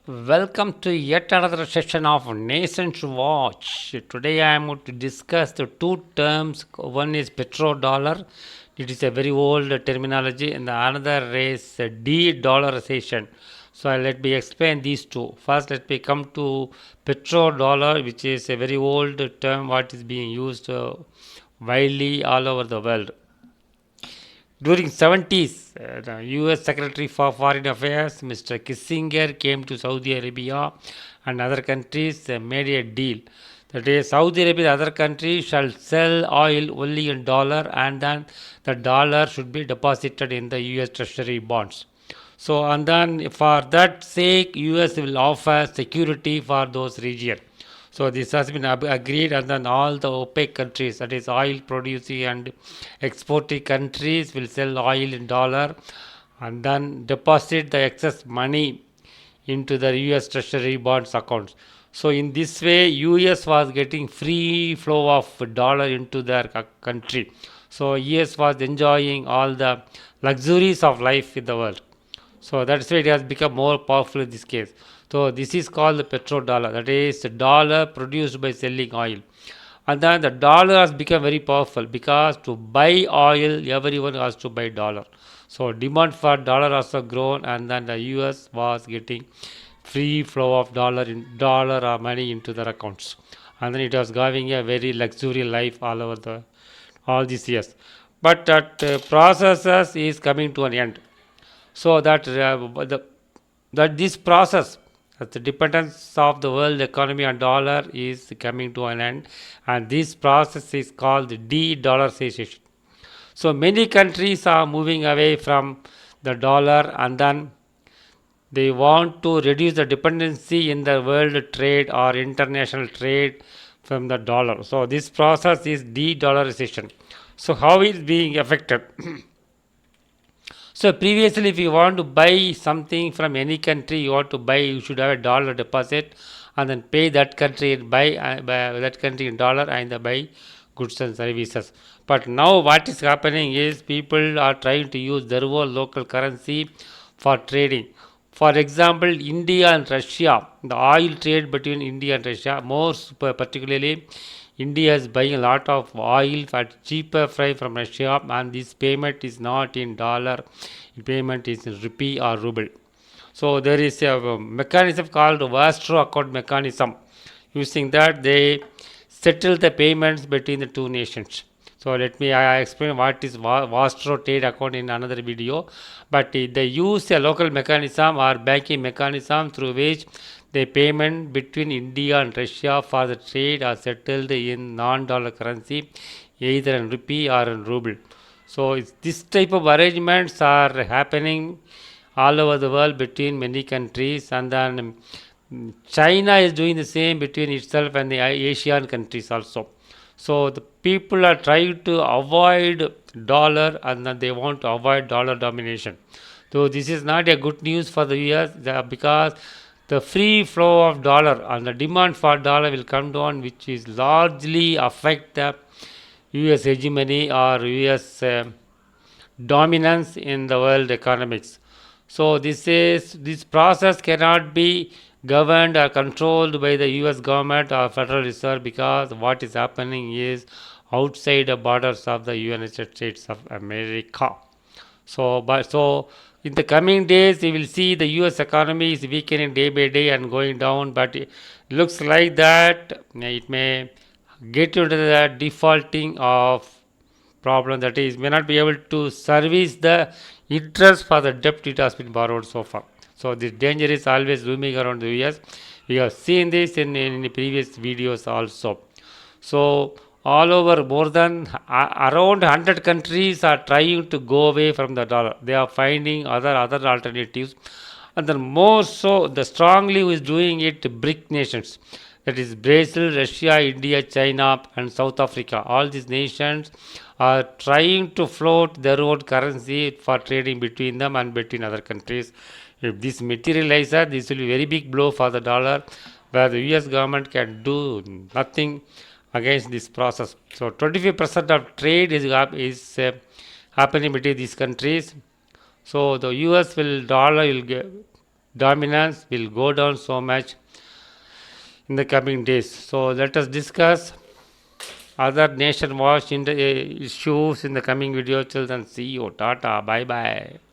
Welcome to yet another session of Nations Watch. Today I am going to discuss the two terms. One is petrodollar. It is a very old terminology, and the another is de-dollarization. So let me explain these two. First, let me come to petrodollar, which is a very old term what is being used widely all over the world. During 70s, the U.S. Secretary for Foreign Affairs, Mr. Kissinger, came to Saudi Arabia and other countries made a deal. That is, Saudi Arabia and other countries shall sell oil only in dollar, and then the dollar should be deposited in the U.S. Treasury bonds. So, and then for that sake, US will offer security for those regions. So this has been agreed, and then all the OPEC countries, that is oil producing and exporting countries, will sell oil in dollar and then deposit the excess money into the US Treasury bonds accounts. So in this way, US was getting free flow of dollar into their country. So US was enjoying all the luxuries of life in the world. So that's why it has become more powerful in this case. So this is called the petrodollar. That is the dollar produced by selling oil. And then the dollar has become very powerful because to buy oil, everyone has to buy dollar. So demand for dollar also grown, and then the US was getting free flow of dollar or money into their accounts. And then it was having a very luxury life all over the all these years. But that processes is coming to an end. So that this process, that the dependence of the world economy on dollar is coming to an end, and this process is called de-dollarization. So many countries are moving away from the dollar, and then they want to reduce the dependency in the world trade or international trade from the dollar. So this process is de-dollarization. So how is being affected? So previously, if you want to buy something from any country, you should have a dollar deposit, and then pay that country in buy that country in dollar, and then buy goods and services. But now what is happening is people are trying to use their own local currency for trading. For example, India and Russia, the oil trade between India and Russia, more particularly, India is buying a lot of oil at cheaper price from Russia, and this payment is not in dollar, payment is in rupee or ruble. So there is a mechanism called Vastro account mechanism. Using that, they settle the payments between the two nations. So let me explain what is Vastro trade account in another video. But they use a local mechanism or banking mechanism through which the payment between India and Russia for the trade are settled in non-dollar currency, either in rupee or in ruble. So this type of arrangements are happening all over the world between many countries, and then China is doing the same between itself and the Asian countries also. So the people are trying to avoid dollar, and then they want to avoid dollar domination. So this is not a good news for the US because the free flow of dollar and the demand for dollar will come down, which is largely affect the US hegemony or US dominance in the world economics. So this process cannot be governed or controlled by the US government or Federal Reserve, because what is happening is outside the borders of the United States of America. So in the coming days, we will see the U.S. economy is weakening day by day and going down. But it looks like that it may get into the defaulting of problem, that is, may not be able to service the interest for the debt it has been borrowed so far. So this danger is always looming around the U.S. We have seen this in the previous videos also. So all over more than around 100 countries are trying to go away from the dollar. They are finding other alternatives, and then more so the strongly who is doing it, BRIC nations, that is Brazil, Russia, India, China, and South Africa. All these nations are trying to float their own currency for trading between them and between other countries. If this materializes, this will be a very big blow for the dollar, where the US government can do nothing against this process. So 25% of trade is happening between these countries. So the US will dollar will dominance will go down so much in the coming days. So let us discuss other nation watch issues in the coming video. Till then, see you. Tata. Bye bye.